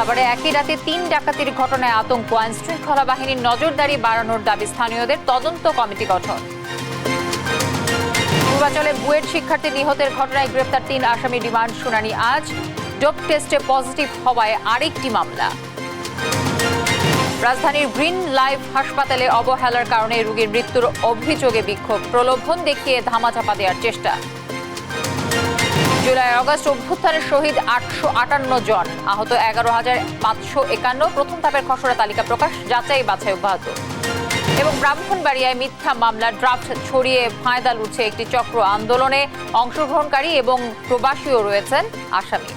সাভারে একই রাতে ৩ ডাকাতির ঘটনায় আতঙ্ক, আইনশৃঙ্খলা বাহিনীর নজরদারি বাড়ানোর দাবি স্থানীয়দের, তদন্ত কমিটি গঠন। পূর্বাঞ্চলে বুয়েট শিক্ষার্থী নিহতের ঘটনায় গ্রেপ্তার ৩ আসামি রিমান্ড শুনানি আজ। ডোপ টেস্টে পজিটিভ হওয়ায় আরেকটি মামলা। রাজধানীর গ্রিন লাইফ হাসপাতালে অবহেলার কারণে রোগীর মৃত্যুর অভিযোগে বিক্ষোভ, প্রলোভন দেখিয়ে ধামাচাপা দেওয়ার চেষ্টা। জুলাই আগস্ট অভ্যুত্থানের শহীদ ৮৫৮ জন, আহত ১১,৫৫১। প্রথম ধাপের খসড়া তালিকা প্রকাশ, যাচাই বাছাই অব্যাহত। এবং ব্রাহ্মণবাড়িয়ায় মিথ্যা মামলা ড্রাফট ছড়িয়ে ফায়দা লুটছে একটি চক্র, আন্দোলনে অংশগ্রহণকারী এবং প্রবাসীও রয়েছেন আসামি।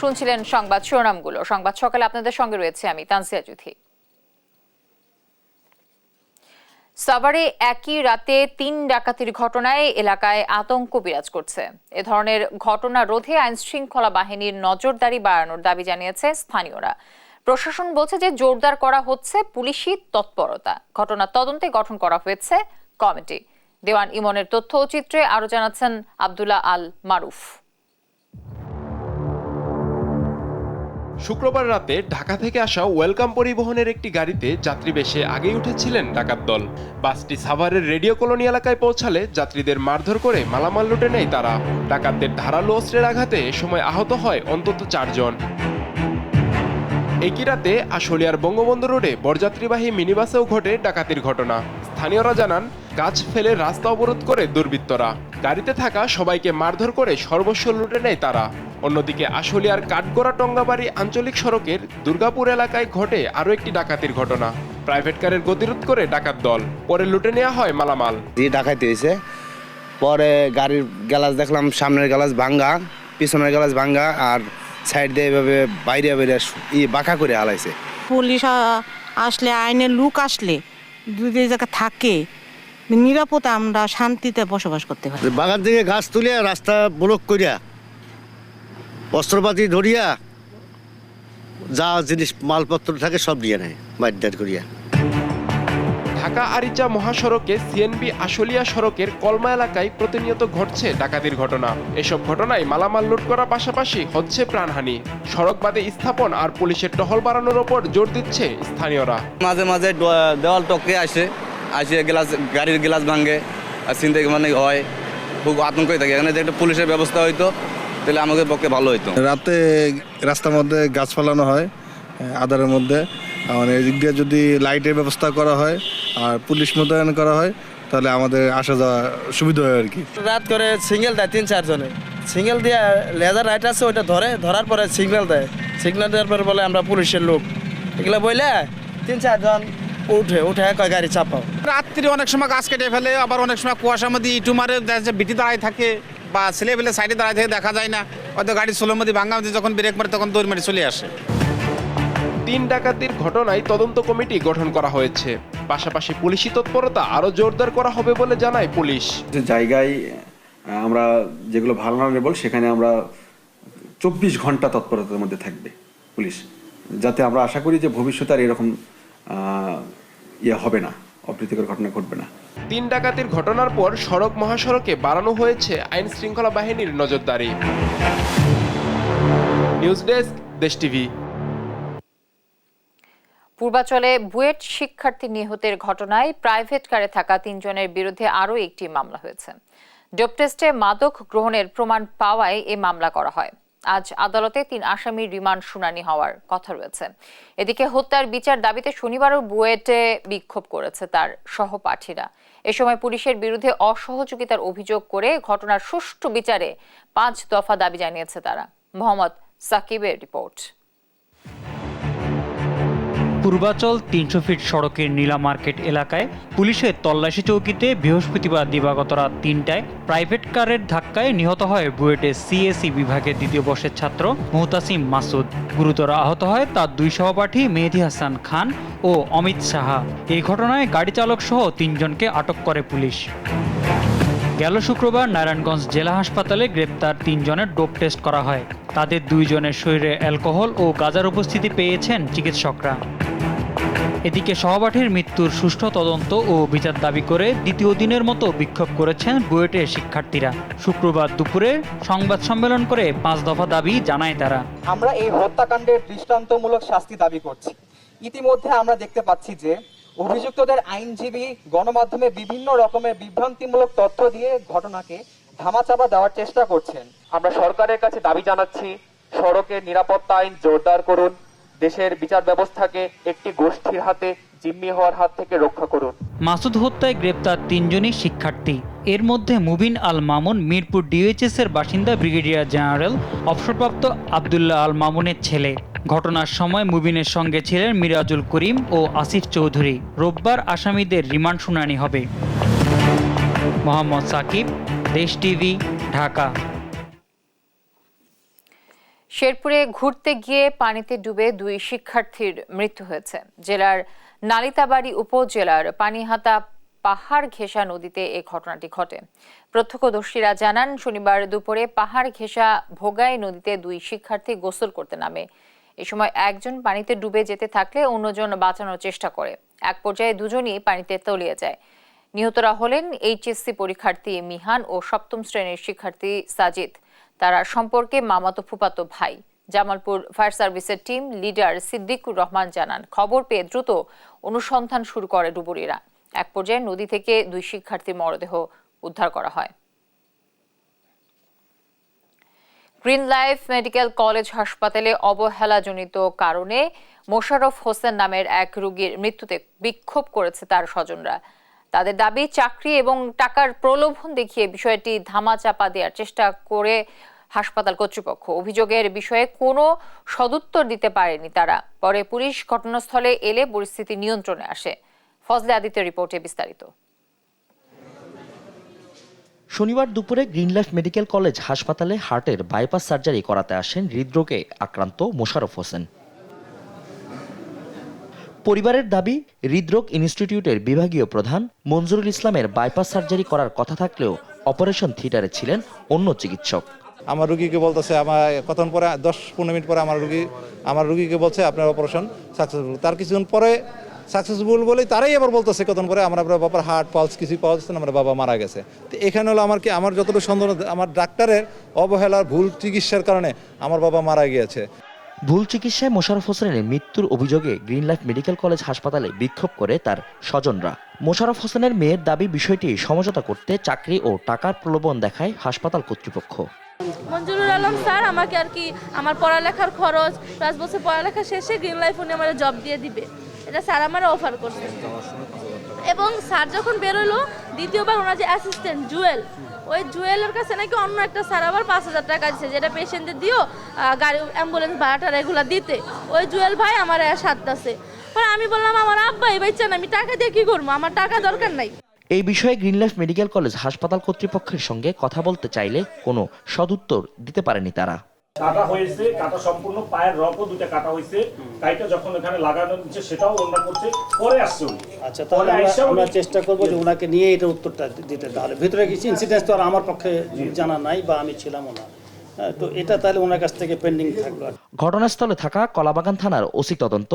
শুনছিলেন সংবাদ শিরোনামগুলো। সংবাদ সকালে আপনাদের সঙ্গে রয়েছে আমি তানসিয়া জুথি। সাভারে একই রাতে ৩ ডাকাতির ঘটনায় এলাকায় আতঙ্ক বিরাজ করছে। এ ধরনের ঘটনা রোধে আইনশৃঙ্খলা বাহিনীর নজরদারি বাড়ানোর দাবি জানিয়েছে স্থানীয়রা। প্রশাসন বলছে যে জোরদার করা হচ্ছে পুলিশি তৎপরতা। ঘটনার তদন্তে গঠন করা হয়েছে কমিটি। দেওয়ান ইমনের তথ্য ও চিত্রে আরো জানাচ্ছেন আব্দুল্লাহ আল মারুফ। শুক্রবার রাতে ঢাকা থেকে আসা ওয়েলকাম পরিবহনের একটি গাড়িতে যাত্রী বেশে আগেই উঠেছিলেন ডাকাত দল। বাসটি সাভারের রেডিও কলোনি এলাকায় পৌঁছালে যাত্রীদের মারধর করে মালামাল লুটে নেয় তারা। ডাকাতদের ধারালো অস্ত্রের আঘাতে এ সময় আহত হয় অন্তত ৪ জন। একই রাতে আশুলিয়ার বঙ্গবন্ধু রোডে বরযাত্রীবাহী মিনিবাসেও ঘটে ডাকাতির ঘটনা। স্থানীয়রা জানান, গাছ ফেলে রাস্তা অবরোধ করে দুর্বৃত্তরা গাড়িতে থাকা সবাইকে মারধর করে সর্বস্ব লুটে নেয় তারা। অন্যদিকে আশুলিয়ার কাঠগড়া টঙ্গাবাড়ি আঞ্চলিক সড়কের দুর্গাপুর এলাকায় ঘটে আরও একটি ডাকাতির ঘটনা। প্রাইভেট কারের গতিরোধ করে ডাকাত দল, পরে লুটে নেওয়া হয় মালামাল। ডাকাতি হয়েছে, পরে গাড়ির গ্লাস দেখলাম, সামনের গ্লাস ভাঙ্গা, পিছনের গ্লাস ভাঙ্গা, আর সাইড দিয়ে এভাবে বাইরে বাইরে বাঁকা করে হালাইছে। পুলিশ আসলে, আইনের লোক আসলে দুই জায়গা থাকে, নিরাপদে আমরা শান্তিতে বসবাস করতে পারি। বাগান থেকে গাছ তুলিয়া রাস্তা ব্লক করিয়া অস্ত্রপাতি ধরিয়া যা জিনিস মালপত্র থাকে সব নিয়ে নেয় বাইর করিয়া। ঢাকা আরিচা মহাসড়কে সিএনবি আশুলিয়া সড়কের কলমা এলাকায় প্রতিনিয়ত ঘটছে ডাকাতির ঘটনা। এসব ঘটনায় মালামাল লুট করার পাশাপাশি হচ্ছে প্রাণহানি। সড়ক বাদে স্থাপন আর পুলিশের টহল বাড়ানোর ওপর জোর দিচ্ছে স্থানীয়রা। মাঝে মাঝে দেওয়াল টপকে আসে গ্লাস, গাড়ির গ্লাস ভাঙে আর চিন্তা মানে হয়, খুব আতঙ্কই থাকে। এখানে যে একটা পুলিশের ব্যবস্থা হইতো তাহলে আমাদের পক্ষে ভালো হইতো। রাতে রাস্তার মধ্যে গাছ ফেলানো হয় আধারের মধ্যে, মানে এদিক দিয়ে যদি লাইটের ব্যবস্থা করা হয় আর পুলিশ মোতায়েন করা হয় তাহলে আমাদের আসা যাওয়া সুবিধা হয় আর কি। রাত করে সিঙ্গেল দেয় 3-4 জনে, সিঙ্গেল দিয়ে লেজার লাইট আছে ওইটা ধরার পরে সিগন্যাল দেয়, সিগন্যাল দেওয়ার পরে বলে আমরা পুলিশের লোক, এগুলো বললে 3-4 জন উঠে কয় গাড়ি চাপাও। রাত্রি অনেক সময় গাছ কেটে ফেলে, আবার অনেক সময় কুয়াশার মধ্যে ইটু মারে, বিটি দাঁড়ায় থাকে বা ছেলে ফেলে সাইডে দাঁড়ায় থাকে, দেখা যায় না। হয়তো গাড়ি সোলোর মধ্যে ভাঙা মধ্যে যখন ব্রেক মারে তখন দৌড় মারি চলে আসে। ৩ ডাকাতির ঘটনায় তদন্ত কমিটি গঠন করা হয়েছে। পাশাপাশি পুলিশি তৎপরতা আরো জোরদার করা হবে বলে জানায় পুলিশ। যে জায়গায় আমরা যেগুলো ভালনারেবল সেখানে আমরা 24 ঘন্টা তৎপরতার মধ্যে থাকবে পুলিশ, যাতে আমরা আশা করি যে ভবিষ্যতে আর এরকম হবে না, অপ্রীতিকর ঘটনা ঘটবে না। ৩ ডাকাতির ঘটনার পর সড়ক মহাসড়কে বাড়ানো হয়েছে আইন শৃঙ্খলা বাহিনীর নজরদারি। নিউজ ডেস্ক, দেশ টিভি। পূর্বাঞ্চলে বুয়েট শিক্ষার্থী নিহতের ঘটনায় প্রাইভেট কারে থাকা ৩ জনের বিরুদ্ধে আরও একটি মামলা হয়েছে। ডোপ টেস্টে মাদক গ্রহণের প্রমাণ পাওয়ায় এ মামলা করা হয়। আজ আদালতে 3 আসামির রিমান্ড শুনানি হওয়ার কথা রয়েছে। এদিকে হত্যার বিচার দাবিতে শনিবারও বুয়েটে বিক্ষোভ করেছে তার সহপাঠীরা। এ সময় পুলিশের বিরুদ্ধে অসহযোগিতার অভিযোগ করে ঘটনার সুষ্ঠু বিচারে 5 দফা দাবি জানিয়েছে তারা। মোহাম্মদ সাকিবের রিপোর্ট। পূর্বাচল 300 ফিট সড়কের নীলা মার্কেট এলাকায় পুলিশের তল্লাশি চৌকিতে বৃহস্পতিবার দিবাগত রাত 3টায় প্রাইভেট কারের ধাক্কায় নিহত হয় বুয়েটের সিএসি বিভাগের 2য় বর্ষের ছাত্র মুহতাসিম মাসুদ। গুরুতর আহত হয় তার 2 সহপাঠী মেহেদী হাসান খান ও অমিত সাহা। এই ঘটনায় গাড়ি চালক সহ 3 জনকে আটক করে পুলিশ। গেল শুক্রবার নারায়ণগঞ্জ জেলা হাসপাতালে গ্রেপ্তার 3 জনের ডোপ টেস্ট করা হয়। তাদের 2 জনের শরীরে অ্যালকোহল ও গাঁজার উপস্থিতি পেয়েছেন চিকিৎসকরা। এদিকে সহপাঠীর মৃত্যুর সুষ্ঠু তদন্ত ও বিচার দাবি করে দ্বিতীয় দিনের মতো বিক্ষোভ করেছেন বুয়েটের শিক্ষার্থীরা। শুক্রবার দুপুরে সংবাদ সম্মেলন করে 5 দফা দাবি জানায় তারা। আমরা এই হত্যাকাণ্ডের দৃষ্টান্তমূলক শাস্তি দাবি করছি। ইতিমধ্যে আমরা দেখতে পাচ্ছি যে অভিযুক্তদের আইনজীবী গণমাধ্যমে বিভিন্ন রকমের বিভ্রান্তিমূলক তথ্য দিয়ে ঘটনাকে ধামাচাপা দেওয়ার চেষ্টা করছেন। আমরা সরকারের কাছে দাবি জানাচ্ছি, সড়কের নিরাপত্তা আইন জোরদার করুন, দেশের বিচার ব্যবস্থাকে একটি গোষ্ঠীর হাতে জিম্মি হওয়ার হাত থেকে রক্ষা করুন। মাসুদ হত্যায় গ্রেপ্তার 3 জনই শিক্ষার্থী। এর মধ্যে মুবিন আল মামুন মিরপুর ডিওএইচএস এর বাসিন্দা ব্রিগেডিয়ার জেনারেল অবসরপ্রাপ্ত আব্দুল্লাহ আল মামুনের ছেলে। ঘটনার সময় মুবিনের সঙ্গে ছিলেন মিরাজুল করিম ও আসিফ চৌধুরী। রোববার আসামিদের রিমান্ড শুনানি হবে। মোহাম্মদ সাকিব, দেশ টিভি, ঢাকা। শেরপুরে ঘুরতে গিয়ে পানিতে ডুবে 2 শিক্ষার্থীর মৃত্যু হয়েছে। জেলার নালিতাবাড়ী উপজেলার পানিহাতা পাহাড় ঘেঁষা নদীতে এই ঘটনাটি ঘটে। প্রত্যক্ষদর্শীরা জানান, শনিবার দুপুরে পাহাড় ঘেঁষা ভোগাই নদীতে 2 শিক্ষার্থী গোসল করতে নামে। এ সময় একজন পানিতে ডুবে যেতে থাকলে অন্যজন বাঁচানোর চেষ্টা করে। এক পর্যায়ে দুজনই পানিতে তলিয়ে যায়। নিহতরা হলেন এইচএসসি পরীক্ষার্থী মিহান ও 7ম শ্রেণীর শিক্ষার্থী সাজিদ। তারা সম্পর্কে মামাতো ফুফাতো ভাই। জামালপুর ফায়ার সার্ভিসের টিম লিডার সিদ্দিকুর রহমান জানান, খবর পেয়ে দ্রুত অনুসন্ধান শুরু করে ডুবুরিরা। এক পর্যায়ে নদী থেকে 2 শিক্ষার্থীর মরদেহ উদ্ধার করা হয়। গ্রিন লাইফ মেডিকেল কলেজ হাসপাতালে অবহেলাজনিত কারণে মোশাররফ হোসেন নামের এক রোগীর মৃত্যুতে বিক্ষোভ করেছে তার স্বজনরা। তাদের দাবি, চাকরি এবং টাকার প্রলোভন দেখিয়ে বিষয়টি ধামাচাপা দেওয়ার চেষ্টা করে হাসপাতাল কর্তৃপক্ষ। অভিযোগের বিষয়ে কোনো সদুত্তর দিতে পারেনি তারা। পরে পুলিশ ঘটনাস্থলে এলে পরিস্থিতি নিয়ন্ত্রণে আসে। ফজলে আদিত্যের রিপোর্টে বিস্তারিত। শনিবার দুপুরে গ্রিন লাইফ মেডিকেল কলেজ হাসপাতালে হার্টের বাইপাস সার্জারি করাতে আসেন হৃদরোগে আক্রান্ত মোশাররফ হোসেন। পরিবারের দাবি, হৃদরোগ ইনস্টিটিউটের বিভাগীয় প্রধান মঞ্জুরুল ইসলামের বাইপাস সার্জারি করার কথা থাকলেও অপারেশন থিয়েটারে ছিলেন অন্য চিকিৎসক। আমার রুগীকে বলতেছে, আমার কতক্ষণ পরে 10-15 মিনিট পরে আমার রুগীকে বলছে আপনার অপারেশন সাকসেসফুল। তার কিছুক্ষণ পরে সাকসেসফুল বলেই তারাই আবার বলতেছে কতক্ষণ পরে আমরা বাবার হার্ট পালস কিছুই পাওয়া যাচ্ছে না, আমার বাবা মারা গেছে। তো এখানে হলো আমার যতটুকু সন্দেহ, আমার ডাক্তারের অবহেলার ভুল চিকিৎসার কারণে আমার বাবা মারা গিয়েছে। ভুল চিকিৎসায় মোশাররফ হোসেনের মৃত্যুর অভিযোগে গ্রিন লাইফ মেডিকেল কলেজ হাসপাতালে বিক্ষোভ করে তার স্বজনরা। মোশাররফ হোসেনের মেয়ের দাবি, বিষয়টি সমঝোতা করতে চাকরি ও টাকার প্রলোভন দেখায় হাসপাতাল কর্তৃপক্ষ। মঞ্জুরুল আলম স্যার আমাকে আর কি আমার পড়ালেখার খরচ, 5 বছর পড়ালেখা শেষে গ্রিন লাইফ উনি আমার জব দিয়ে দিবে, এটা স্যার আমার অফার করছে। এবং স্যার যখন বেরোলো দ্বিতীয়বার ওনার যে অ্যাসিস্ট্যান্ট জুয়েল, ওই জুয়েলের কাছে নাকি অন্য একটা স্যার আবার 5000 টাকা দিচ্ছে, যেটা পেশেন্টদের দিও গাড়ি অ্যাম্বুলেন্স ভাড়াটা রেগুলার দিতে। ওই জুয়েল ভাই আমার সাথে। পরে আমি বললাম আমার আব্বাই বাইচান, আমি টাকা দিয়ে কি করবো, আমার টাকা দরকার নাই। এই বিষয়ে গ্রিন লাইফ মেডিকেল কলেজ হাসপাতাল কর্তৃপক্ষের সঙ্গে কথা বলতে চাইলে কোনো সদুত্তর দিতে পারেনি তারা। কাটা হয়েছে, কাটা সম্পূর্ণ পায়ের রগও 2টা কাটা হয়েছে, কাইটা যখন ওখানে লাগানো হচ্ছে সেটাও ওনার করছে, পরে আসছে উনি। আচ্ছা, তাহলে আমরা চেষ্টা করবো যে ওনাকে নিয়ে এটা উত্তরটা দিতে। তাহলে ভিতরে কিছু ইনসিডেন্স তো আর আমার পক্ষে জানা নাই বা আমি ছিলামও না, তো এটা তাহলে ওনার কাছ থেকে পেন্ডিং থাকলো। ঘটনাস্থলে থাকা কলাবাগান থানার ওসি তদন্ত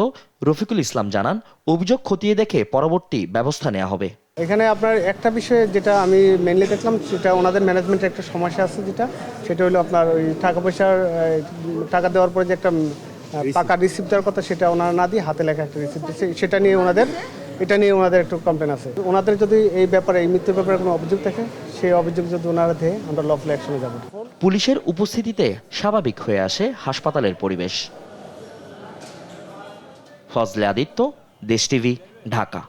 রফিকুল ইসলাম জানান, অভিযোগ খতিয়ে দেখে পরবর্তী ব্যবস্থা নেওয়া হবে। এখানে আপনার একটা বিষয়ে যেটা আমি মেনলি দেখলাম, সেটা ওনাদের ম্যানেজমেন্টের একটা সমস্যা আছে, সেটা হলো আপনার ওই টাকা দেওয়ার পরে যে একটা পাকা রিসিপ্ট দেওয়ার কথা, সেটা ওনারা না দিয়ে হাতে লেখা একটা রিসিপ্ট দিচ্ছে। এটা নিয়ে ওনাদের একটু কমপ্লেন আছে। ওনাদের যদি এই ব্যাপারে, এই মৃত্যুর ব্যাপারে কোনো অভিযোগ থাকে, সেই অভিযোগ যদি ওনারা দেয়, আমরা লফুল অ্যাকশনে যাব। পুলিশের উপস্থিতিতে স্বাভাবিক হয়ে আসে হাসপাতালের পরিবেশ। ফজলে আদিত্য, দেশ টিভি, ঢাকা।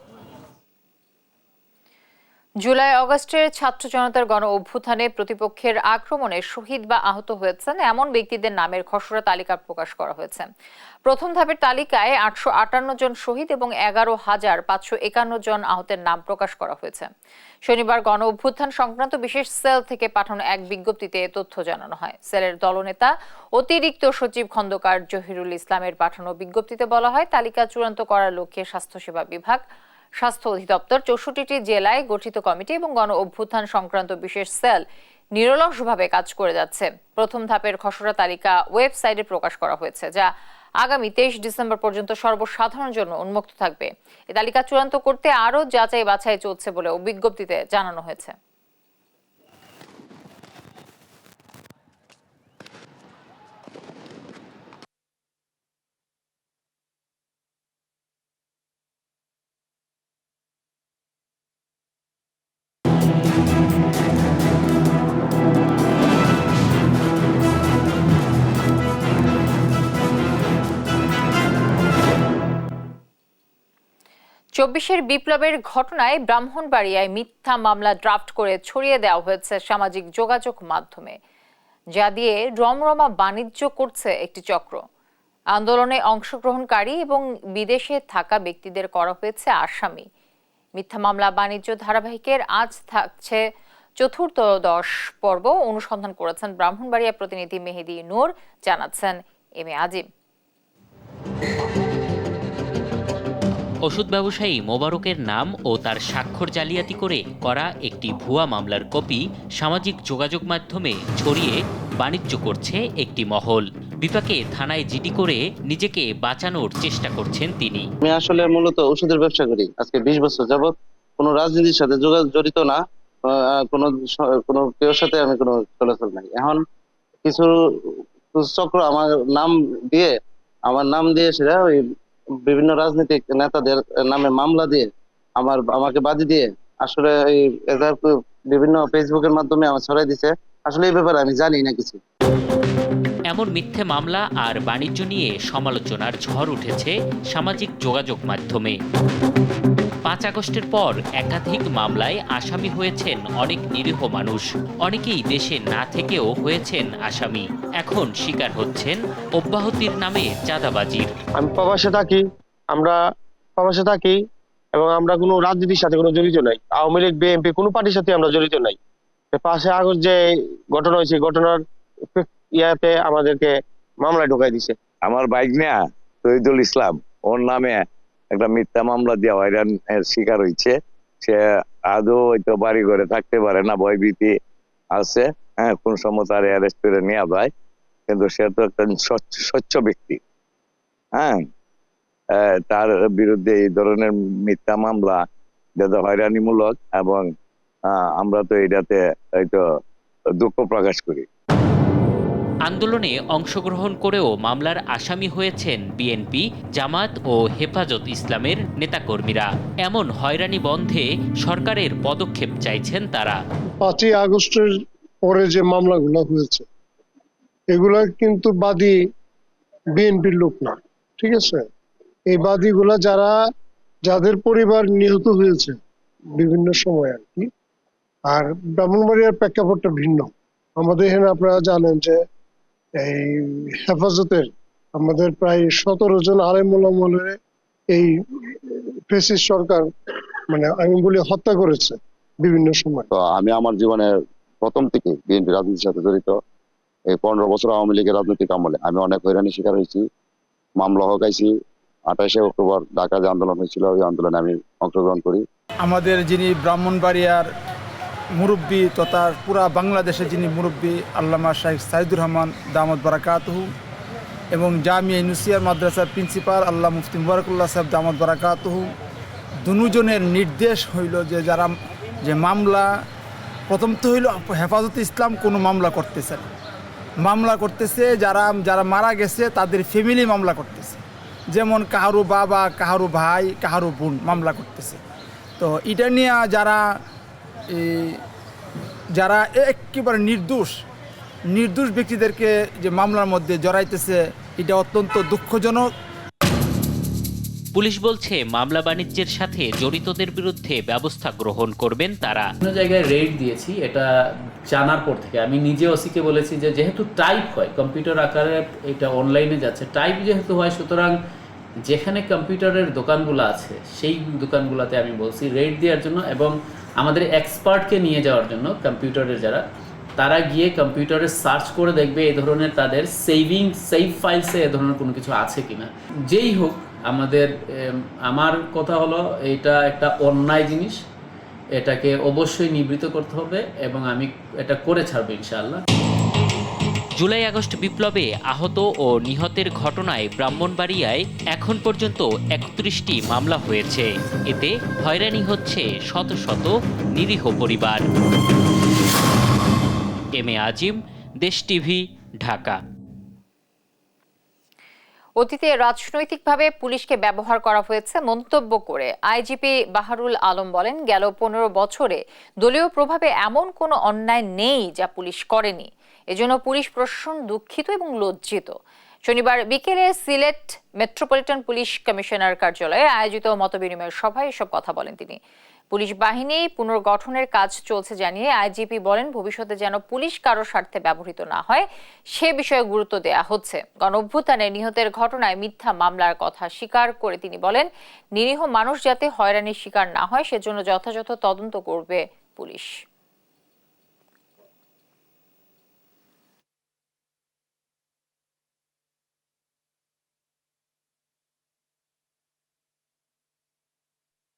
জুলাই আগস্টের ছাত্র জনতার গণ অভ্যুত্থানে প্রতিপক্ষের আক্রমণে শহীদ বা আহত হয়েছেন এমন ব্যক্তিদের নামের খসড়া তালিকা প্রকাশ করা হয়েছে। প্রথম ধাপের তালিকায় 858 জন শহীদ এবং 11,551 জন আহতের নাম প্রকাশ করা হয়েছে। শনিবার গণ অভ্যুত্থান সংক্রান্ত বিশেষ সেল থেকে পাঠানো এক বিজ্ঞপ্তিতে তথ্য জানানো হয়। সেলের দলনেতা অতিরিক্ত সচিব খন্দকার জহিরুল ইসলামের পাঠানো বিজ্ঞপ্তিতে বলা হয়, তালিকা চূড়ান্ত করার লক্ষ্যে স্বাস্থ্যসেবা বিভাগ, স্বাস্থ্য অধিদপ্তর, 64টি জেলায় গঠিত কমিটি এবং গণ অভ্যুত্থান সংক্রান্ত বিশেষ সেল নিরলসভাবে কাজ করে যাচ্ছে। প্রথম ধাপের খসড়া তালিকা ওয়েবসাইটে প্রকাশ করা হয়েছে, যা আগামী 23 ডিসেম্বর পর্যন্ত সর্বসাধারণের জন্য উন্মুক্ত থাকবে। এই তালিকা চূড়ান্ত করতে আরও যাচাই বাছাই চলছে বলে বিজ্ঞপ্তিতে জানানো হয়েছে। চব্বিশের বিপ্লবের ঘটনায় ব্রাহ্মণবাড়িয়ায় মিথ্যা মামলা ড্রাফট করে ছড়িয়ে দেওয়া হয়েছে সামাজিক যোগাযোগ মাধ্যমে, যা দিয়ে রমরমা বাণিজ্য করছে একটি চক্র। আন্দোলনে অংশগ্রহণকারী এবং বিদেশে থাকা ব্যক্তিদের করা হয়েছে আসামি। মিথ্যা মামলা বাণিজ্য ধারাবাহিকের আজ থাকছে চতুর্দশ পর্ব। অনুসন্ধান করেছেন ব্রাহ্মণবাড়িয়া প্রতিনিধি মেহেদি নূর, জানাচ্ছেন এম এ আজিম। ওষুধ ব্যবসায়ী মোবারকের নাম ও তার স্বাক্ষর জালিয়াতি করে করা একটি ভুয়া মামলার কপি সামাজিক যোগাযোগ মাধ্যমে ছড়িয়ে বাণিজ্য করছে একটি মহল। বিপাকে থানায় জিডি করে নিজেকে বাঁচানোর চেষ্টা করছেন তিনি। আমি আসলে মূলত ওষুধের ব্যবসা করি আজকে 20 বছর যাবত। কোনো রাজনীতির সাথে জড়িত না, কোনো কেউর সাথে আমি কোনো চলাচল নাই। এখন কিছু চক্র আমার নাম দিয়ে সেটা ওই বিভিন্ন রাজনৈতিক নেতাদের নামে মামলা দিয়ে আমাকে বাদী দিয়ে আসলে এই বিভিন্ন ফেসবুকের মাধ্যমে আমার ছড়াই দিছে। আসলে এই ব্যাপারে আমি জানি না কিছু। এমন মিথ্যে মামলা আর বাণিজ্য নিয়ে সমালোচনার ঝড় উঠেছে সামাজিক যোগাযোগ মাধ্যমে। 5 আগস্টের পর একাধিক মামলায় আসামি হয়েছেন অনেক নিরীহ মানুষ। অনেকেই দেশে না থেকেও হয়েছেন আসামি। এখন শিকার হচ্ছেন অব্যাহতির নামে চাঁদাবাজির। আমি প্রবাসে থাকি এবং আমরা কোনো রাজনীতির সাথে কোনো জড়িত নাই। আওয়ামী লীগ, বিএনপি কোনো পার্টির সাথে আমরা জড়িত নাই। 5 আগস্ট যে ঘটনা হয়েছে, ঘটনার ইয়াতে আমাদেরকে মামলায় ঢোকাই দিছে। আমার ভাইগনা শহীদুল ইসলাম, ওর নামে একটা মিথ্যা মামলা দিয়ে হয়রানের শিকার হয়েছে। সে আদৌ হয়তো বাড়ি ঘরে থাকতে পারে না, ভয়ভীতি আছে। হ্যাঁ, কোন সময় তার অ্যারেস্ট করে নেওয়া যায়, কিন্তু সে তো একটা স্বচ্ছ ব্যক্তি। হ্যাঁ, তার বিরুদ্ধে এই ধরনের মিথ্যা মামলা যেটা হয়রানিমূলক, এবং আমরা তো এটাতে হয়তো দুঃখ প্রকাশ করি। আন্দোলনে অংশগ্রহণ করেও মামলার আসামি হয়েছেন বিএনপি, জামাত ও হেফাজত ইসলামের নেতাকর্মীরা। এমন হয়রানি বন্ধে সরকারের পদক্ষেপ চাইছেন তারা। 5 আগস্টের পরে যে মামলাগুলো হয়েছে, এগুলা কিন্তু বাদী বিএনপির লোক না, ঠিক আছে? এই বাদীগুলা যাদের পরিবার নিহত হয়েছে বিভিন্ন সময় আর কি। আর ব্রাহ্মণবাড়িয়ার প্রেক্ষাপটটা ভিন্ন। আমাদের এখানে আপনারা জানেন যে এই হেফাজতের আমাদের প্রায় 17 জন আলেম ওলামারে এই ফ্যাসিস্ট সরকার আমি বলি হত্যা করেছে বিভিন্ন সময়। তো আমি আমার জীবনে প্রথম থেকে বিএনপি রাজনীতির সাথে জড়িত। এই 15 বছর আওয়ামী লীগের রাজনৈতিক আমলে আমি অনেক হয়রানির শিকার হয়েছি, মামলা হকাইছি। 28 অক্টোবর ঢাকা যে আন্দোলন হয়েছিল, ওই আন্দোলনে আমি অংশগ্রহণ করি। আমাদের যিনি ব্রাহ্মণবাড়িয়ার মুরব্বী তথা পুরা বাংলাদেশের যিনি মুরব্বী আল্লামা শাইখ সাইদুর রহমান দামত বারাকাতুহু এবং জামিয়া নুসিয়ার মাদ্রাসার প্রিন্সিপাল আল্লাহ মুফতি মুবারকুল্লাহ সাহেব দামত বারাকাতুহু, দুজনের নির্দেশ হইল যে মামলা প্রথম তো হইল হেফাজতে ইসলাম কোনো মামলা করতেছে যারা মারা গেছে তাদের ফ্যামিলি মামলা করতেছে। যেমন কাহারু বাবা, কাহারু ভাই, কাহারু বোন মামলা করতেছে। তো এটা নিয়ে যারা একেবারে নির্দোষ ব্যক্তিদেরকে যে মামলার মধ্যে জড়াইতেছে, এটা অত্যন্ত দুঃখজনক। পুলিশ বলছে মামলা বাণিজ্যের সাথে জড়িতদের বিরুদ্ধে ব্যবস্থা গ্রহণ করবেন তারা। বিভিন্ন জায়গায় রেড দিয়েছি, এটা জানার পর থেকে আমি নিজে ওসিকে বলেছি যে যেহেতু টাইপ হয় কম্পিউটার আকারে, এটা অনলাইনে যাচ্ছে, টাইপ যেহেতু হয়, সুতরাং যেখানে কম্পিউটারের দোকানগুলো আছে সেই দোকানগুলোতে আমি বলছি রেড দেওয়ার জন্য এবং আমাদের এক্সপার্টকে নিয়ে যাওয়ার জন্য। কম্পিউটারের তারা গিয়ে কম্পিউটারে সার্চ করে দেখবে এই ধরনের তাদের সেভ ফাইলসে এ ধরনের কোনো কিছু আছে কিনা। যেই হোক, আমার কথা হলো এটা একটা অন্যায় জিনিস, এটাকে অবশ্যই নিবৃত্ত করতে হবে এবং আমি এটা করে ছাড়বো ইনশাআল্লাহ। জুলাই আগস্ট বিপ্লবে আহত ও নিহতের ঘটনায় ব্রাহ্মণবাড়িয়ায় এখন পর্যন্ত ৩১টি মামলা হয়েছে। এতে হয়রানি হচ্ছে শত শত নিরীহ পরিবার। এম এ আজিম, দেশ টিভি, ঢাকা। অতীতে রাজনৈতিকভাবে পুলিশকে ব্যবহার করা হয়েছে মন্তব্য করে আইজিপি বাহারুল আলম বলেন, গেল ১৫ বছরে দলীয় প্রভাবে এমন কোনো অন্যায় নেই যা পুলিশ করেনি। এজন্য পুলিশ প্রশাসন দুঃখিত এবং লজ্জিত। শনিবার বিকেলে সিলেট মেট্রোপলিটন পুলিশ কমিশনার কার্যালয়ে আয়োজিত মতবিনিময় সভায় এসব কথা বলেন তিনি। পুলিশ বাহিনী পুনর্গঠনের কাজ চলছে জানিয়ে আইজিপি বলেন, ভবিষ্যতে যেন পুলিশ কারো স্বার্থে ব্যবহৃত না হয় সে বিষয়ে গুরুত্ব দেয়া হচ্ছে। গণঅভ্যুত্থানে নিহতের ঘটনায় মিথ্যা মামলার কথা স্বীকার করে তিনি বলেন, নিরীহ মানুষ যাতে হয়রানির শিকার না হয় সেজন্য যথাযথ তদন্ত করবে পুলিশ।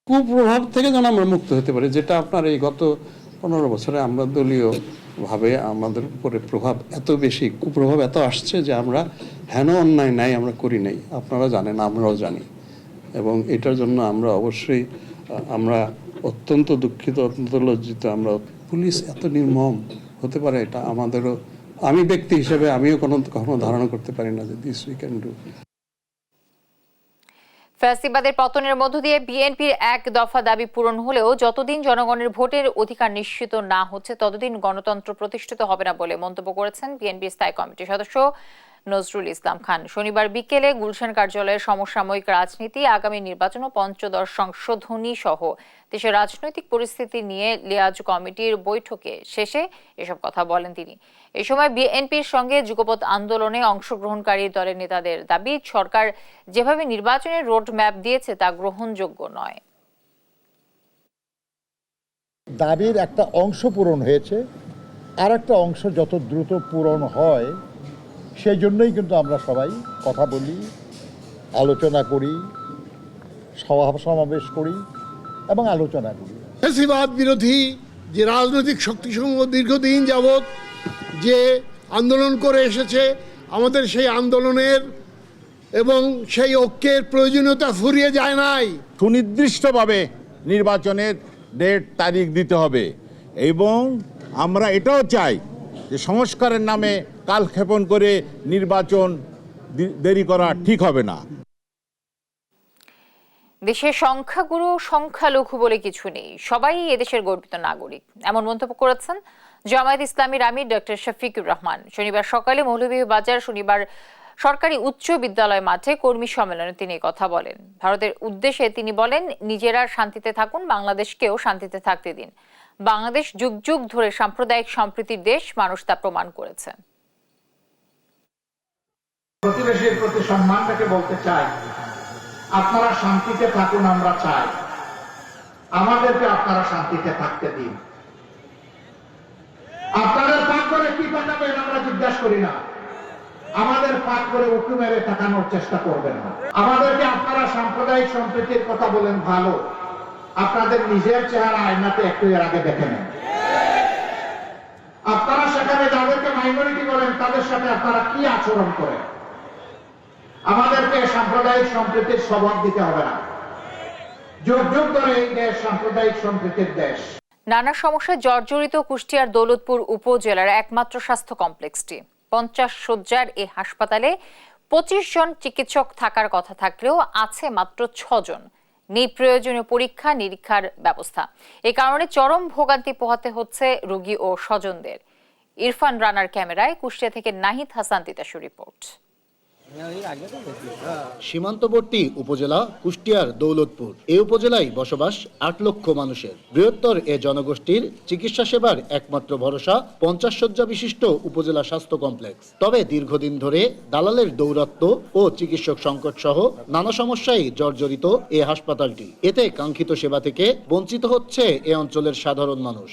কুপ্রভাব থেকে যেন আমরা মুক্ত হতে পারি, যেটা আপনার এই গত 15 বছরে আমরা দলীয় ভাবে আমাদের উপরে প্রভাব এত বেশি, কুপ্রভাব এত আসছে যে আমরা হেন অন্যায় নাই আমরা করি নাই, আপনারা জানেন আমরাও জানি, এবং এটার জন্য আমরা অবশ্যই আমরা অত্যন্ত দুঃখিত, অত্যন্ত লজ্জিত। আমরা পুলিশ এত নির্মম হতে পারে এটা আমাদেরও, আমি ব্যক্তি হিসেবে আমিও কখনো ধারণা করতে পারি না যে দিস উই ক্যান ডু। ফ্যাসিবাদের পতনের মধ্য দিয়ে বিএনপির এক দফা দাবি পূরণ হলেও যতদিন জনগণের ভোটের অধিকার নিশ্চিত না হচ্ছে ততদিন গণতন্ত্র প্রতিষ্ঠিত হবে না বলে মন্তব্য করেছেন বিএনপির স্থায়ী কমিটির সদস্য নজরুল ইসলাম খান। শনিবার বিকেলে গুলশান কার্যালয়ের সমসাময়িক রাজনীতি, আগামী নির্বাচন ও পঞ্চদশ সংশোধনী সহ দেশের রাজনৈতিক পরিস্থিতি নিয়ে লিয়াজ কমিটির বৈঠকে শেষে এসব কথা বলেন তিনি। এই সময় বিএনপির সঙ্গে যুগপৎ আন্দোলনে অংশগ্রহণকারী দলের নেতাদের দাবি, সরকার যেভাবে নির্বাচনের রোড ম্যাপ দিয়েছে তা গ্রহণযোগ্য নয়। দাবির একটা অংশ পূরণ হয়েছে, আর একটা অংশ যত দ্রুত পূরণ হয় সেই জন্যই কিন্তু আমরা সবাই কথা বলি, আলোচনা করি, সভা সমাবেশ করি এবং আলোচনা করি। ফ্যাসিবাদ বিরোধী যে রাজনৈতিক শক্তিসমূহ দীর্ঘদিন যাবৎ যে আন্দোলন করে এসেছে, আমাদের সেই আন্দোলনের এবং সেই ঐক্যের প্রয়োজনীয়তা ফুরিয়ে যায় নাই। সুনির্দিষ্টভাবে নির্বাচনের ডেট তারিখ দিতে হবে, এবং আমরা এটাও চাই যে সংস্কারের নামে কালক্ষেপণ করে নির্বাচন দেরি করা ঠিক হবে না। দেশের সংখ্যাগুরু সংখ্যালঘু বলে কিছু নেই, সবাই এদেশের গর্বিত নাগরিক, এমন মন্তব্য করেছেন জামায়াত ইসলামীর আমির ডক্টর শফিকুর রহমান। শনিবার সকালে মৌলভীবাজার শনিবার সরকারি উচ্চ বিদ্যালয় মাঠে কর্মী সম্মেলনে তিনি কথা বলেন। ভারতের উদ্দেশ্যে তিনি বলেন, নিজেরা শান্তিতে থাকুন, বাংলাদেশকেও শান্তিতে থাকতে দিন। বাংলাদেশ যুগ যুগ ধরে সাম্প্রদায়িক সম্প্রীতির দেশ, মানুষ তা প্রমাণ করেছে। প্রতিবেশীর প্রতি সম্মানটাকে বলতে চাই, আপনারা শান্তিতে থাকুন, আমরা চাই, আমাদেরকে আপনারা শান্তিতে থাকতে দিন। আপনাদের পাক করে কি পাঠাবেন আমরা জিজ্ঞাসা করি না, আমাদের পাক করে উঁকি মেরে তাকানোর চেষ্টা করবেন না। আমাদেরকে আপনারা সাম্প্রদায়িক সম্প্রীতির কথা বলেন, ভালো, আপনাদের নিজের চেহারা আয়নাতে একটু এর আগে দেখে নেন। আপনারা সেখানে যাদেরকে মাইনরিটি বলেন তাদের সাথে আপনারা কি আচরণ করেন। আমাদেরকে সাম্প্রদায়িক সম্প্রীতির স্বভাব দিতে হবে না। যুগ যুগ ধরে এই দেশ সাম্প্রদায়িক সম্প্রীতির দেশ। নানা সমস্যায় জর্জরিত কুষ্টিয়ার দৌলতপুর উপজেলার একমাত্র স্বাস্থ্য কমপ্লেক্সটি। 50 শয্যার এই হাসপাতালে 25 জন চিকিৎসক থাকার কথা থাকলেও আছে মাত্র 6 জন। নেই প্রয়োজনীয় পরীক্ষা নিরীক্ষার ব্যবস্থা। এই কারণে চরম ভোগান্তি পোহাতে হচ্ছে রোগী ও স্বজনদের। ইরফান রানার ক্যামেরায় কুষ্টিয়া থেকে নাহিদ হাসান তিতাসের রিপোর্ট। সীমান্তবর্তী উপজেলা কুষ্টিয়ার দৌলতপুর। এই উপজেলায় বসবাস 8 লক্ষ মানুষের। বৃহত্তর এ জনগোষ্ঠীর চিকিৎসা সেবার একমাত্র ভরসা 50 শয্যা বিশিষ্ট উপজেলা স্বাস্থ্য কমপ্লেক্স। তবে দীর্ঘদিন ধরে দালালের দৌরাত্ম্য ও চিকিৎসক সংকট সহ নানা সমস্যায় জর্জরিত এ হাসপাতালটি। এতে কাঙ্ক্ষিত সেবা থেকে বঞ্চিত হচ্ছে এ অঞ্চলের সাধারণ মানুষ।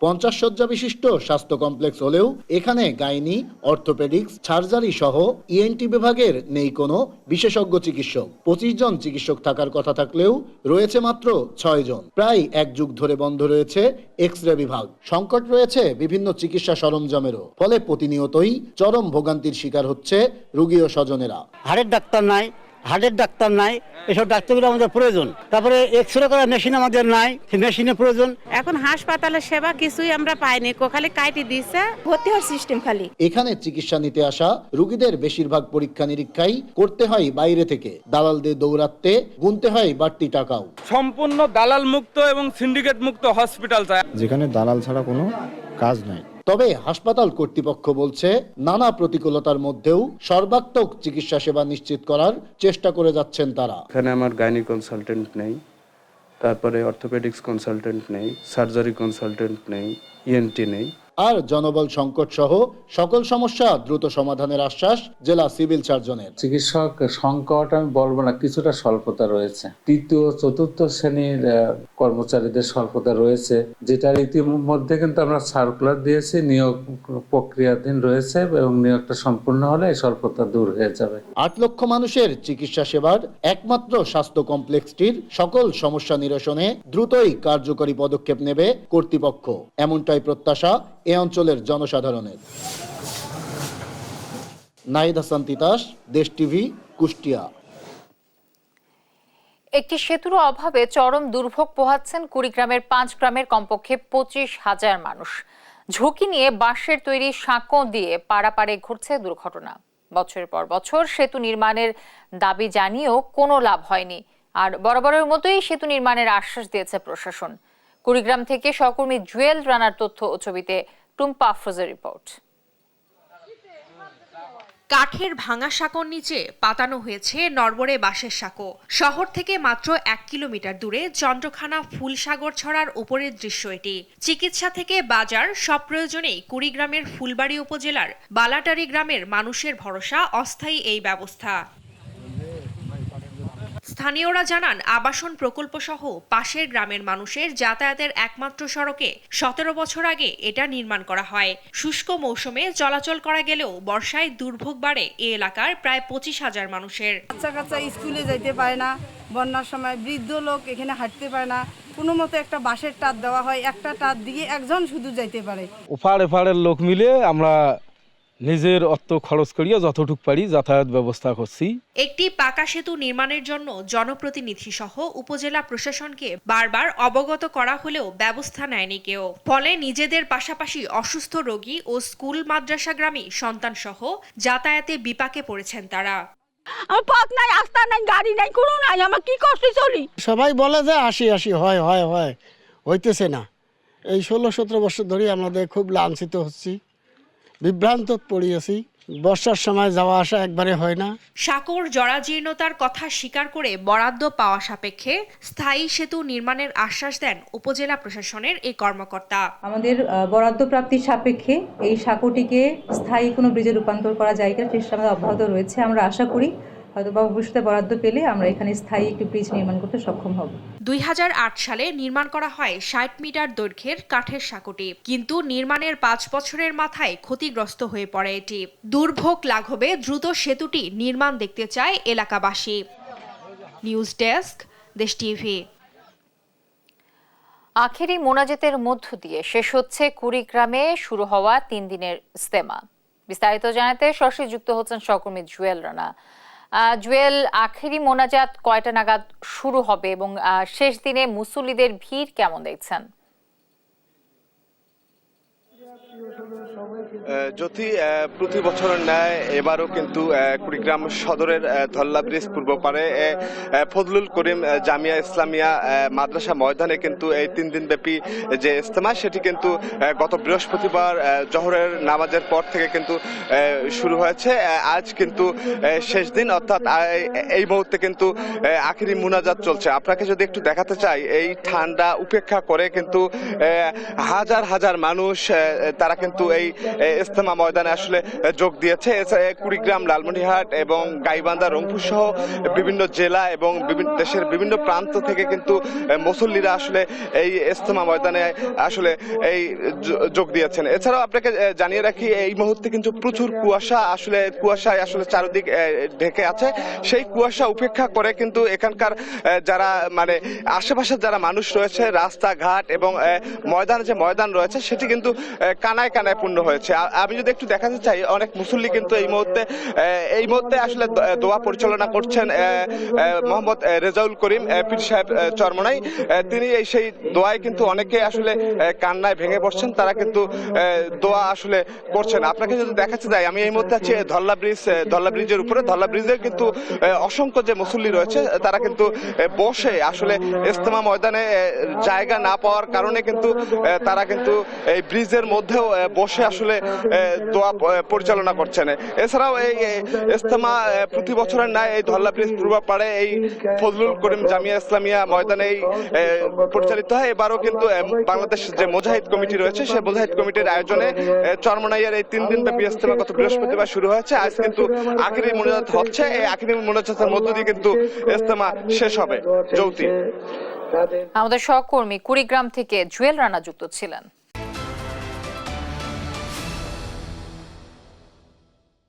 50 শয্যা বিশিষ্ট স্বাস্থ্য কমপ্লেক্স হলেও এখানে গাইনি, অর্থোপেডিক্স, সার্জারি সহ ইএনটি বিভাগের নেই কোনো বিশেষজ্ঞ চিকিৎসক। 25 জন চিকিৎসক থাকার কথা থাকলেও রয়েছে মাত্র 6 জন। প্রায় 1 যুগ ধরে বন্ধ রয়েছে এক্স-রে বিভাগ। সংকট রয়েছে বিভিন্ন চিকিৎসা সরঞ্জামেরও, ফলে প্রতিনিয়তই চরম ভোগান্তির শিকার হচ্ছে রোগী ও স্বজনেরা। হাড়ের ডাক্তার নাই, হার্টের ডাক্তার নাই, এসব ডাক্তারগুলো আমাদের প্রয়োজন। তারপরে এক্সরে করার মেশিন আমাদের নাই, সেই মেশিনের প্রয়োজন। এখন হাসপাতালের সেবা কিছুই আমরা পাইনি, খালি কাটি দিছে, ভর্তি হওয়ার সিস্টেম খালি। এখানে চিকিৎসা নিতে আসা রোগীদের বেশিরভাগ পরীক্ষা নিরীক্ষাই করতে হয় বাইরে থেকে। দালালদের দৌরাত্মে গুনতে হয় বাড়তি টাকাও। সম্পূর্ণ দালাল মুক্ত এবং সিন্ডিকেট মুক্ত হসপিটাল চাই, যেখানে দালাল ছাড়া কোনো কাজ নাই। তবে হাসপাতাল কর্তৃপক্ষ বলছে নানা প্রতিকূলতার মধ্যেও সর্বাত্মক চিকিৎসা সেবা নিশ্চিত করার চেষ্টা করে যাচ্ছেন তারা। এখানে আমার গাইনি কনসালটেন্ট নেই, তারপরে অর্থোপেডিক্স কনসালটেন্ট নেই, সার্জারি কনসালটেন্ট নেই, ইএনটি নেই। আর জনবল সংকট সহ সকল সমস্যা দ্রুত সমাধানের আশ্বাস জেলা সিভিল সার্জনের। চিকিৎসক সংকট আমি বলবো না, কিছুটা স্বল্পতা রয়েছে। তৃতীয় চতুর্থ শ্রেণীর কর্মচারীদের স্বল্পতা রয়েছে, যেটার ইতিমধ্যে কিন্তু আমরা সার্কুলার দিয়েছি, নিয়োগ প্রক্রিয়াধীন রয়েছে এবং নিয়োগটা সম্পূর্ণ হলে এই স্বল্পতা দূর হয়ে যাবে। 8 লক্ষ মানুষের চিকিৎসা সেবার একমাত্র স্বাস্থ্য কমপ্লেক্সটির সকল সমস্যা নিরসনে দ্রুতই কার্যকরী পদক্ষেপ নেবে কর্তৃপক্ষ, এমনটাই প্রত্যাশা এ অঞ্চলের জনসাধারণের। নাহিদ হাসান তিতাস, দেশ টিভি, কুষ্টিয়া। একটি সেতুর অভাবে চরম দুর্ভোগ পোহাচ্ছেন কুড়িগ্রামের 5 গ্রামের কমপক্ষে 25,000 মানুষ। ঝুঁকি নিয়ে বাঁশের তৈরি সাঁকো দিয়ে পারাপারে ঘটছে দুর্ঘটনা। বছরের পর বছর সেতু নির্মাণের দাবি জানিয়েও কোনো লাভ হয়নি, আর বরাবরের মতোই সেতু নির্মাণের আশ্বাস দিয়েছে প্রশাসন। কুড়িগ্রাম থেকে সহকর্মী জুয়েল রানার তথ্য ও ছবিতে টুম্পা আফরোজের রিপোর্ট। কাঠের ভাঙা সাঁকোর নিচে পাতানো হয়েছে নড়বড়ে বাঁশের সাঁকো। শহর থেকে মাত্র 1 কিলোমিটার দূরে চন্দ্রখানা ফুলসাগর ছড়ার উপরের দৃশ্য এটি। চিকিৎসা থেকে বাজার সব প্রয়োজনেই কুড়িগ্রামের ফুলবাড়ি উপজেলার বালাটারি গ্রামের মানুষের ভরসা অস্থায়ী এই ব্যবস্থা। স্থানীয়রা জানান, আবাসন প্রকল্প সহ পাশের গ্রামের মানুষের যাতায়াতের একমাত্র সড়কে 17 বছর আগে এটা নির্মাণ করা হয়। শুষ্ক মৌসুমে চলাচল করা গেলেও বর্ষায় দুর্ভোগ বাড়ে এ এলাকার প্রায় 25,000 মানুষের। বাচ্চা স্কুলে যাইতে পারে না, বন্যার সময় বৃদ্ধ লোক এখানে হাঁটতে পারে না, কোনো মতো একটা বাঁশের টাত দেওয়া হয়, একটা টাত দিয়ে একজন শুধু যাইতে পারে। ওপার এপারের লোক মিলে আমরা নিজের অর্থ খরচ করিয়া যতটুকু পারি যাতায়াত ব্যবস্থা করছি। একটি পাকা সেতু নির্মাণের জন্য জনপ্রতিনিধি সহ উপজেলা প্রশাসনকে বারবার অবগত করা হলেও ব্যবস্থা নেয়নি কেউ। ফলে নিজেদের পাশাপাশি অসুস্থ রোগী ও স্কুল মাদ্রাসাগ্রামী সন্তান সহ যাতায়াতে বিপাকে পড়েছেন তারা। আমার পথ নাই, রাস্তা নাই, গাড়ি নাই, কোনো নাই, আমার কি করতে চলি। সবাই বলে যে আসি হয় হইতেছে না। এই 16-17 বছর ধরে আমাদের খুব লাঞ্ছিত হচ্ছি, বিভ্রান্ত পড়িয়েছি। বর্ষার সময় যাওয়া আসা একবারে হয় না। সাঁকোর জরাজীর্ণতার কথা স্বীকার করে বরাদ্দ পাওয়া সাপেক্ষে স্থায়ী সেতু নির্মাণের আশ্বাস দেন উপজেলা প্রশাসনের এই কর্মকর্তা। আমাদের বরাদ্দ প্রাপ্তির সাপেক্ষে এই সাঁকোটিকে স্থায়ী কোনো ব্রিজে রূপান্তর করা যায় কিনা চেষ্টা আমাদের অব্যাহত রয়েছে। আমরা আশা করি হয়তো ভবিষ্যতে বরাদ্দ পেলে আমরা এখানে স্থায়ী একটি ব্রিজ নির্মাণ করতে সক্ষম হব। 2008 সালে নির্মাণ করা হয় 60 মিটার দৈর্ঘ্যের কাঠের সাঁকোটি, কিন্তু নির্মাণের 5 বছরের মাথায় ক্ষতিগ্রস্ত হয়ে পড়ে এটি। দুর্ভোগ লাঘবে দ্রুত সেতুটি নির্মাণ দেখতে চায় এলাকাবাসী। নিউজ ডেস্ক, দেশ টিভি। আখেরি মোনাজেতের মধ্য দিয়ে শেষ হচ্ছে কুড়িগ্রামে শুরু হওয়া 3 দিনের ইজতেমা। বিস্তারিত জানাতে সরাসরি যুক্ত হচ্ছেন সহকর্মী জুয়েল রানা। জুয়েল, আখেরি মোনাজাত কয়টা নাগাদ শুরু হবে এবং শেষ দিনে মুসল্লিদের ভিড় কেমন দেখছেন? জ্যোতি, প্রতি বছরের ন্যায় এবারও কিন্তু কুড়িগ্রাম সদরের ধল্লা ব্রিজ পূর্ব পারে ফজলুল করিম জামিয়া ইসলামিয়া মাদ্রাসা ময়দানে কিন্তু এই 3 দিন ব্যাপী যে ইজতেমা সেটি কিন্তু গত বৃহস্পতিবার জোহরের নামাজের পর থেকে কিন্তু শুরু হয়েছে। আজ কিন্তু শেষ দিন, অর্থাৎ এই মুহূর্তে কিন্তু আখেরি মুনাজাত চলছে। আপনাকে যদি একটু দেখাতে চাই, এই ঠান্ডা উপেক্ষা করে কিন্তু হাজার হাজার মানুষ তারা কিন্তু এই ইজতেমা ময়দানে আসলে যোগ দিয়েছে। এছাড়া কুড়িগ্রাম, লালমনিরহাট এবং গাইবান্ধা, রংপুর সহ বিভিন্ন জেলা এবং দেশের বিভিন্ন প্রান্ত থেকে কিন্তু মুসল্লিরা আসলে এই ইজতেমা ময়দানে আসলে এই যোগ দিয়েছেন। এছাড়াও আপনাকে জানিয়ে রাখি, এই মুহূর্তে কিন্তু প্রচুর কুয়াশায় আসলে চারদিক ঢেকে আছে। সেই কুয়াশা উপেক্ষা করে কিন্তু এখানকার যারা মানে আশেপাশের যারা মানুষ রয়েছে, রাস্তাঘাট এবং ময়দান রয়েছে সেটি কিন্তু কানায় কানায় পূর্ণ হয়েছে। আমি যদি একটু দেখাতে চাই, অনেক মুসল্লি কিন্তু এই মুহূর্তে আসলে দোয়া পরিচালনা করছেন মোহাম্মদ রেজাউল করিম পীর সাহেব চরমনাই। তিনি সেই দোয়ায় কিন্তু অনেকে আসলে কান্নায় ভেঙে পড়ছেন, তারা কিন্তু দোয়া আসলে করছেন। আপনাকে যদি দেখাতে যাই, আমি এই মুহূর্তে আছি ধল্লা ব্রিজের উপরে। ধল্লা ব্রিজে কিন্তু অসংখ্য যে মুসল্লি রয়েছে তারা কিন্তু বসে আসলে ইজতেমা ময়দানে জায়গা না পাওয়ার কারণে কিন্তু তারা কিন্তু এই ব্রিজের মধ্যেও বসে আসলে দোয়া পরিচালনা করছেন। এছাড়াও এই ইজতেমা প্রতি বছরের ন্যায় এই ধল্লা ব্রিজ পূর্ব পাড়ে এই ফজলুল করিম জামিয়া ইসলামিয়া ময়দানে পরিচালিত হয়। এবারও কিন্তু বাংলাদেশ যে মুজাহিদ কমিটি রয়েছে, সেই মুজাহিদ কমিটির আয়োজনে চরমনাইয়ের এই 3 দিন ব্যাপী ইজতেমা গত বৃহস্পতিবার শুরু হয়েছে। আজ কিন্তু আখিরি মোনাজাত হচ্ছে। এই আখিরি মোনাজাতের মধ্য দিয়ে কিন্তু ইজতেমা শেষ হবে। জ্যোতি, আমাদের সহকর্মী কুড়িগ্রাম থেকে জুয়েল রানা যুক্ত ছিলেন।